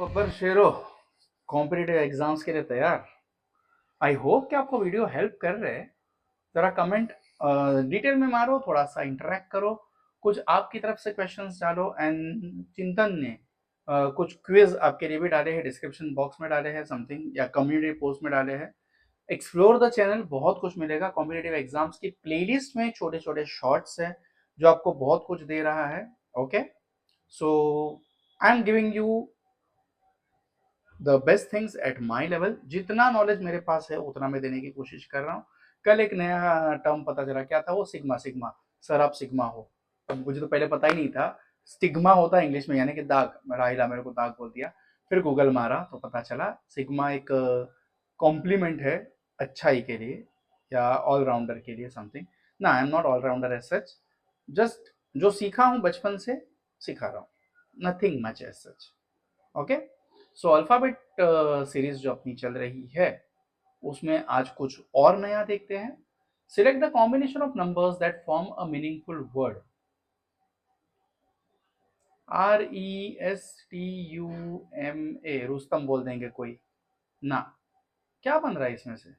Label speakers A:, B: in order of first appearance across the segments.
A: गब्बर शेरो, competitive exams के लिए तैयार। आई होप कि आपको वीडियो हेल्प कर रहे हैं। ज़रा कमेंट डिटेल में मारो, थोड़ा सा इंटरेक्ट करो, कुछ आपकी तरफ से क्वेश्चंस डालो। एंड चिंतन ने कुछ क्विज आपके लिए भी डाले हैं, डिस्क्रिप्शन बॉक्स में डाले हैं समथिंग, या कम्युनिटी पोस्ट में डाले हैं। एक्सप्लोर द चैनल, बहुत कुछ मिलेगा। कॉम्पिटिटिव एग्जाम्स की प्लेलिस्ट में छोटे छोटे शॉर्ट्स है जो आपको बहुत कुछ दे रहा है। Okay, so I am giving you the best things at my level. जितना नॉलेज मेरे पास है उतना मैं देने की कोशिश कर रहा हूँ। कल एक नया टर्म पता चला, क्या था वो? सिग्मा। सिग्मा, सर आप सिग्मा हो। अब मुझे तो पहले पता ही नहीं था। स्टिग्मा होता है इंग्लिश में, यानी कि दाग। राहिला मेरे को दाग बोल दिया। फिर गूगल मारा तो पता चला सिग्मा एक कॉम्प्लीमेंट है अच्छाई के लिए, या ऑलराउंडर के लिए समथिंग। ना, I am not allrounder as such. Just जो सीखा हूँ बचपन से सिखा रहा हूँ, nothing much as such. Okay, so alphabet series जो अपनी चल रही है उसमें आज कुछ और नया देखते हैं। Select the combination of numbers that form a meaningful word. RESTUMA, Rustam बोल देंगे कोई ना। क्या बन रहा है इसमें से?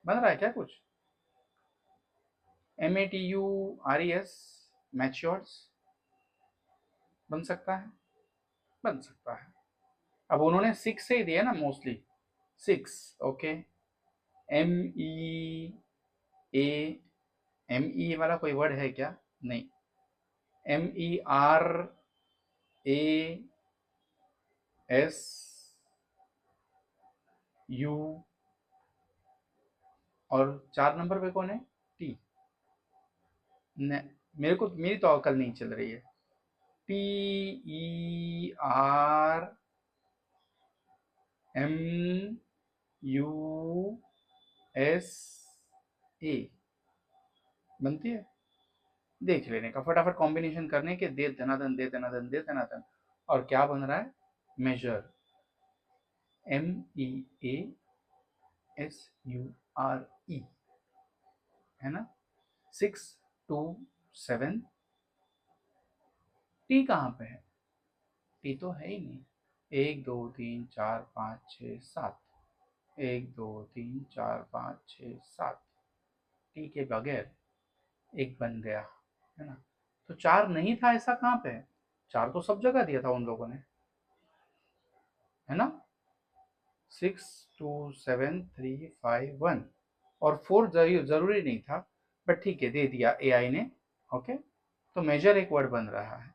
A: बन रहा है क्या कुछ? MATURES, मैच्योर्स बन सकता है, बन सकता है। अब उन्होंने सिक्स से ही दिया ना मोस्टली, सिक्स। ओके, ME वाला कोई वर्ड है क्या? नहीं। MERASU, और 4 नंबर पे कौन है? T। मेरे को, मेरी तो अकल नहीं चल रही है। TERMUSA बनती है। देख लेने का, फटाफट कॉम्बिनेशन करने के, दे धनाधन दे धनाधन दे धनाधन। और क्या बन रहा है? मेजर, MEASURE, है ना? 627। टी कहाँ पे है? टी तो है ही नहीं। 1 2 3 4 5 6 7, 1 2 3 4 5 6 7। टी के बगैर एक बन गया, है ना? तो 4 नहीं था, ऐसा कहाँ पे है? 4 तो सब जगह दिया था उन लोगों ने, है ना? 6 2 7 3 5 1, और 4 जरूरी नहीं था, बट ठीक है, दे दिया एआई ने। ओके, तो मेजर एक वर्ड बन रहा है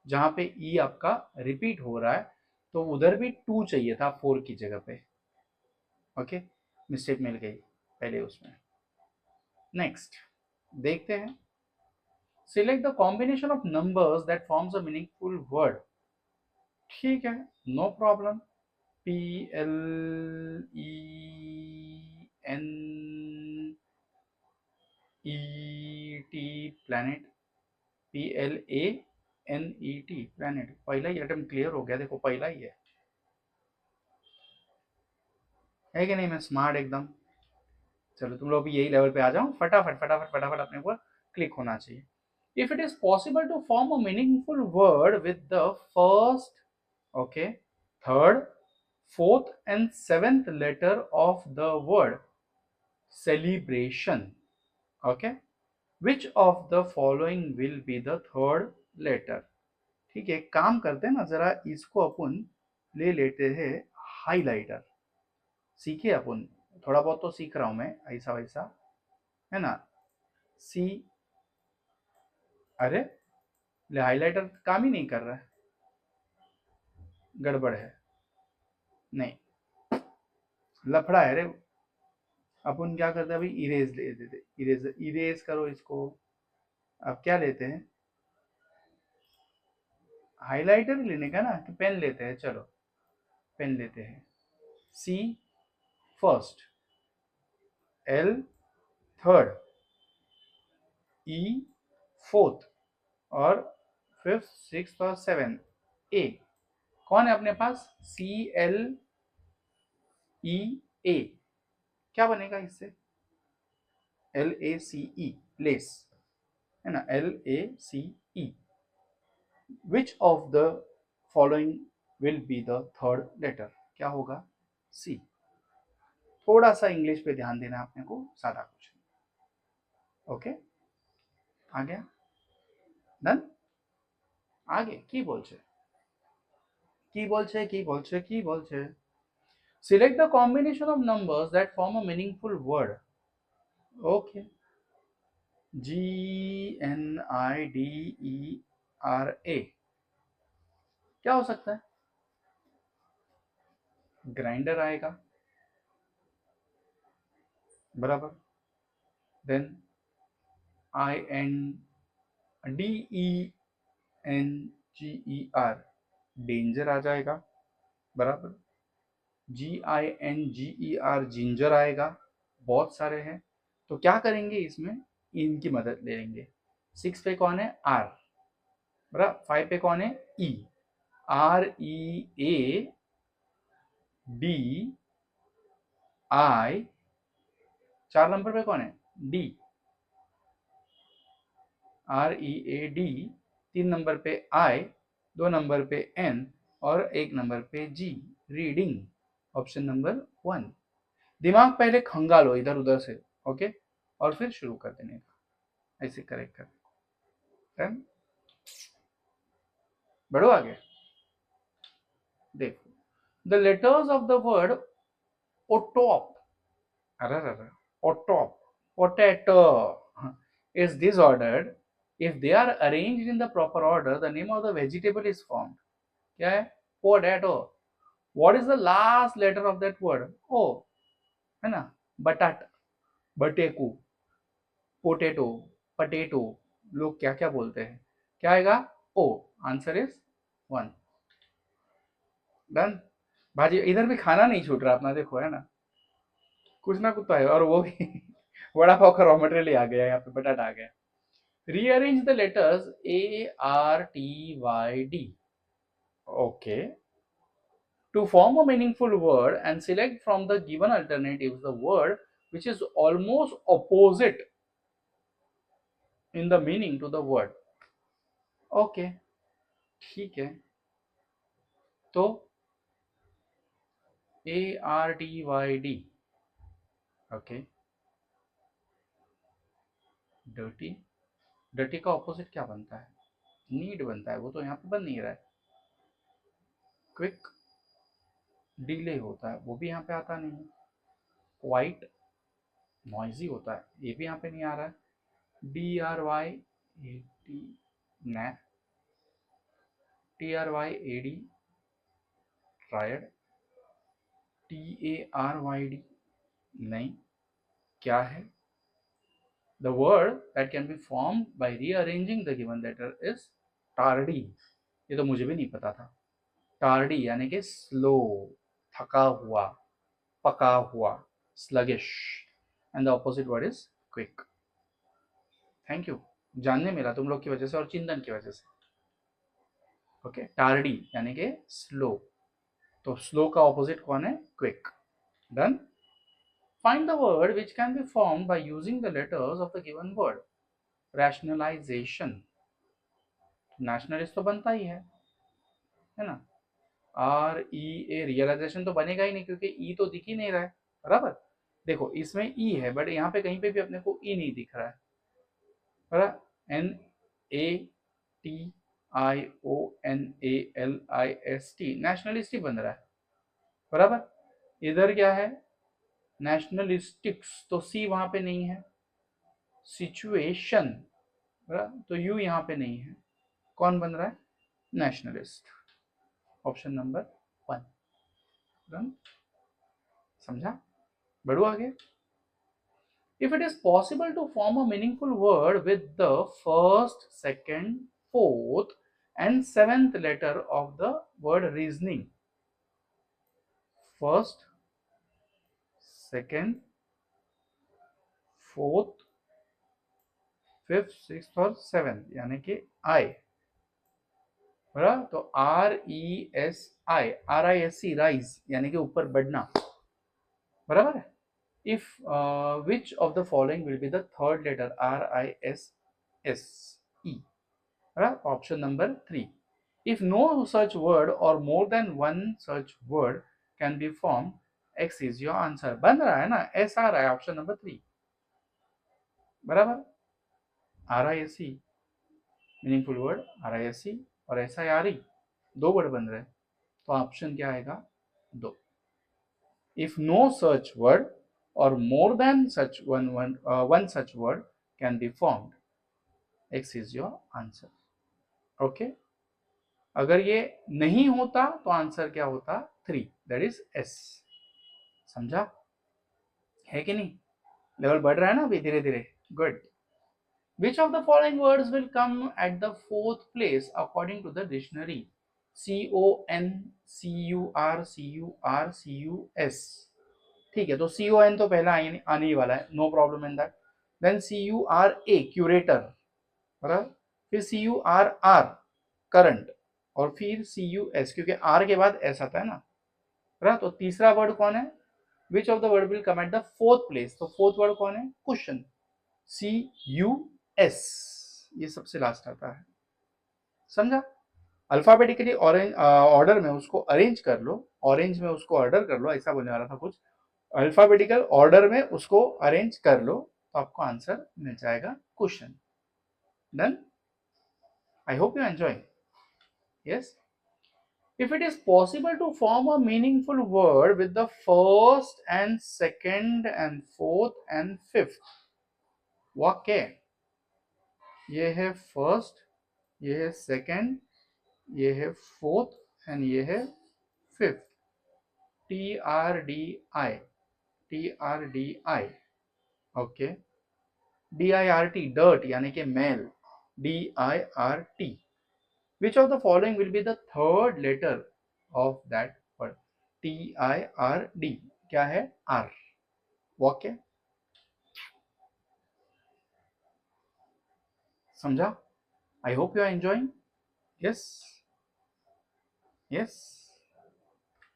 A: जहां पे ई आपका रिपीट हो रहा है, तो उधर भी 2 चाहिए था 4 की जगह पे। ओके, मिस्टेक मिल गई पहले उसमें। नेक्स्ट देखते हैं। Select the combination of numbers that forms a meaningful word. ठीक है, no problem. PLENET, planet. PLANET, planet. पहला ही अटेम्प्ट क्लियर हो गया, देखो पहला ही है कि नहीं? मैं स्मार्ट एकदम। चलो तुम लोग भी यही लेवल पे आ जाओ, फटाफट फटाफट फटाफट अपने को क्लिक होना चाहिए। If it is possible to form a meaningful word with the first, okay, third, fourth and seventh letter of the word celebration, okay, which of the following will be the third letter? ठीक है, एक काम करते हैं ना, जरा इसको अपन ले लेते हैं हाइलाइटर। सीखे अपन, थोड़ा बहुत तो सीख रहा हूं मैं, ऐसा वैसा, है ना? सी, अरे ले, हाइलाइटर काम ही नहीं कर रहा है, गड़बड़ है। नहीं, लफड़ा है रे। अपन क्या करते हैं अभी? इरेज ले देते, इरेज, इरेज करो इसको। अब क्या लेते हैं? हाइलाइटर लेने का ना, कि पेन लेते हैं? चलो पेन लेते हैं। सी फर्स्ट, एल थर्ड, ई फोर्थ, और फिफ्थ, सिक्स और सेवन, ए। कौन है अपने पास? CLEA। क्या बनेगा इससे? LACE, लेस, है ना? LACE। Which of the following will be the third letter? क्या होगा? सी। थोड़ा सा इंग्लिश पे ध्यान देना अपने को, सादा क्वेश्चन। ओके, आ गया? डन। आगे की बोलছে, की बोलছে, की बोलছে, की बोलছে। Select the combination of numbers that form a meaningful word. Okay. GNIDERA क्या हो सकता है? ग्राइंडर आएगा, बराबर। देन INDENGER डेंजर आ जाएगा, बराबर। GINGER जिंजर आएगा, बहुत सारे हैं। तो क्या करेंगे इसमें, इनकी मदद ले लेंगे। 6 पे कौन है? आर, बराबर। 5 पे कौन है? ई, READI। 4 नंबर पे कौन है? D, READ। 3 नंबर पे आई, 2 नंबर पे एन, और 1 नंबर पे जी, रीडिंग। Option number 1। दिमाग पहले खंगालो इधर उधर से, ओके, और फिर शुरू कर देने का, ऐसे करेक्ट कर। बढ़ो आगे, देखो। The letters of the word ओटॉप, अरे ओटॉप, potato is disordered if they are arranged in the proper order. The name of the vegetable is formed. क्या है? Potato. What is the last letter of that word? O, है ना? बटाट, बटेकू, potato, potato, लोग क्या क्या बोलते हैं? क्या आएगा? ओ। Answer is 1। डन। भाजी इधर भी खाना नहीं छूट रहा अपना, देखो, है ना? कुछ ना कुछ तो है, और वो भी वड़ा पाव का रॉ मटेरियल आ गया यहाँ पे, बटाटा आ गया। Rearrange the letters ARTYD. Okay. To form a meaningful word and select from the given alternatives the word which is almost opposite in the meaning to the word. Okay. ठीक है, तो ARTYD। Okay. Dirty, dirty का opposite क्या बनता है? Need बनता है, वो तो यहाँ पे बन नहीं रहा है। क्विक, डिले होता है, वो भी यहाँ पे आता नहीं है। क्वाइट, नॉइजी होता है, ये भी यहाँ पे नहीं आ रहा है। DRYAD, nap. TRYAD, triad. TARYD, नहीं। क्या है? The word that can be formed by rearranging the given letter is tardy. ये तो मुझे भी नहीं पता था। टार्डी यानी कि स्लो, थका हुआ, पका हुआ, sluggish, and the opposite word is quick. Thank you, जानने मिला तुम लोग की वजह से और चिंतन की वजह से। ओके, टार्डी यानी कि स्लो, तो स्लो का ऑपोजिट कौन है? Quick. Done. Find the word which can be formed by using the letters of the given word. Rationalisation, nationalist तो बनता ही है ना? REA, रियलाइजेशन तो बनेगा ही नहीं क्योंकि ई तो दिख ही नहीं रहा है, बराबर। देखो इसमें ई है बट यहाँ पे कहीं पे भी अपने को ई नहीं दिख रहा है, बराबर। NATIONALIST, नेशनलिस्ट ही बन रहा है, बराबर। इधर क्या है? नेशनलिस्टिक्स, तो सी वहां पे नहीं है। सिचुएशन, बराबर, तो यू यहाँ पे नहीं है। कौन बन रहा है? नेशनलिस्ट। Option number 1। समझा? बढ़ो आगे। If it is possible to form a meaningful word with the first, second, fourth and seventh letter of the word reasoning, first, second, fourth, fifth, sixth और seventh यानी कि I, बराबर। तो RESI, rise यानी कि ऊपर बढ़ना, बराबर है। If which of the following will be the third letter? RISSE, बराबर। Option number 3। If no such word or more than one such word can be formed, X is your answer. बन रहा है ना, एस आ रहा है option number 3 बराबर. RISC meaningful word, RISC और SIRE दो वर्ड बन रहे हैं, तो ऑप्शन क्या आएगा? 2. If no such word or more than such one such word can be formed, X is your answer. Okay. अगर ये नहीं होता तो आंसर क्या होता? 3, दैट इज S. समझा है कि नहीं? लेवल बढ़ रहा है ना अभी धीरे धीरे. Good. Which of the following words will come at the 4th place according to the dictionary? CON, CUR, CUS. ठीक है, तो CON तो पहला आने ही वाला है, no problem in that. Then CURA curator, बराबर. फिर CURR करंट, और फिर CUS क्योंकि R के बाद S आता है ना, बराबर. तो तीसरा वर्ड कौन है? विच of the word will come at the 4th place? तो 4th वर्ड कौन है? क्वेश्चन. CUS, ये सबसे लास्ट आता है. समझा? अल्फाबेटिकली ऑरेंज ऑर्डर में उसको अरेंज कर लो, ऑरेंज में उसको ऑर्डर कर लो, ऐसा बोलने वाला था कुछ. अल्फाबेटिकल ऑर्डर में उसको अरेंज कर लो तो आपको आंसर मिल जाएगा question. Done. I hope you enjoy. Yes. If it is possible to form a meaningful word with the first and second and fourth and fifth, वाक्य. ये है फर्स्ट, ये है सेकंड, ये है फोर्थ एंड ये है fifth. TRDI, TRDI. Okay. DIRT dirt यानी कि mail, DIRT. Which of the following will be the third letter of that word? TIRD. क्या है? R. वाक्य. समझा? I hope you are enjoying. Yes. Yes.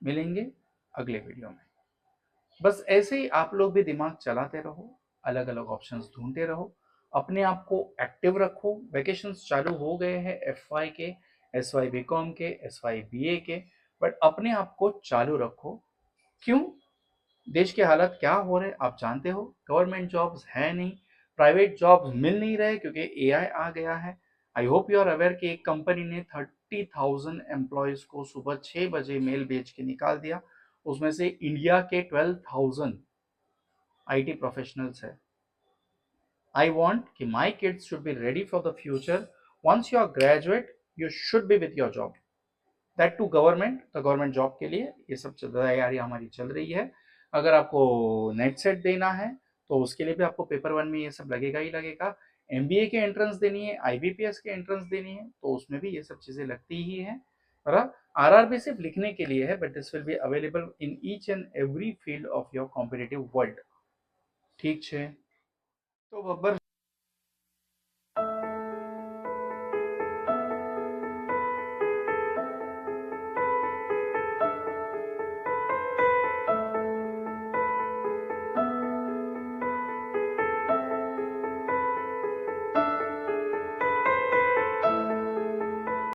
A: मिलेंगे अगले वीडियो में. बस ऐसे ही आप लोग भी दिमाग चलाते रहो, अलग अलग ऑप्शंस ढूंढते रहो, अपने आप को एक्टिव रखो. वेकेशंस चालू हो गए हैं FY के, SY BCom के, SY BA के, बट अपने आप को चालू रखो. क्यों? देश के हालत क्या हो रहे आप जानते हो. गवर्नमेंट जॉब्स है नहीं, प्राइवेट जॉब्स मिल नहीं रहे क्योंकि AI आ गया है. I hope you are aware कि एक कंपनी ने 30,000 एम्प्लॉयज को सुबह 6 बजे मेल भेज के निकाल दिया. उसमें से इंडिया के 12,000 IT प्रोफेशनल्स है. आई वॉन्ट कि my kids should be ready for the future. Once you are graduate you should be with your job, that too government. तो गवर्नमेंट जॉब के लिए ये सब तैयारी हमारी चल रही है. अगर आपको नेट सेट देना है तो उसके लिए भी आपको पेपर 1 में ये सब लगेगा ही लगेगा. MBA के एंट्रेंस देनी है, IBPS के एंट्रेंस देनी है, तो उसमें भी ये सब चीजें लगती ही है. RRB सिर्फ लिखने के लिए है, but this will be available in each and every field of your competitive world. ठीक है. तो बब्बर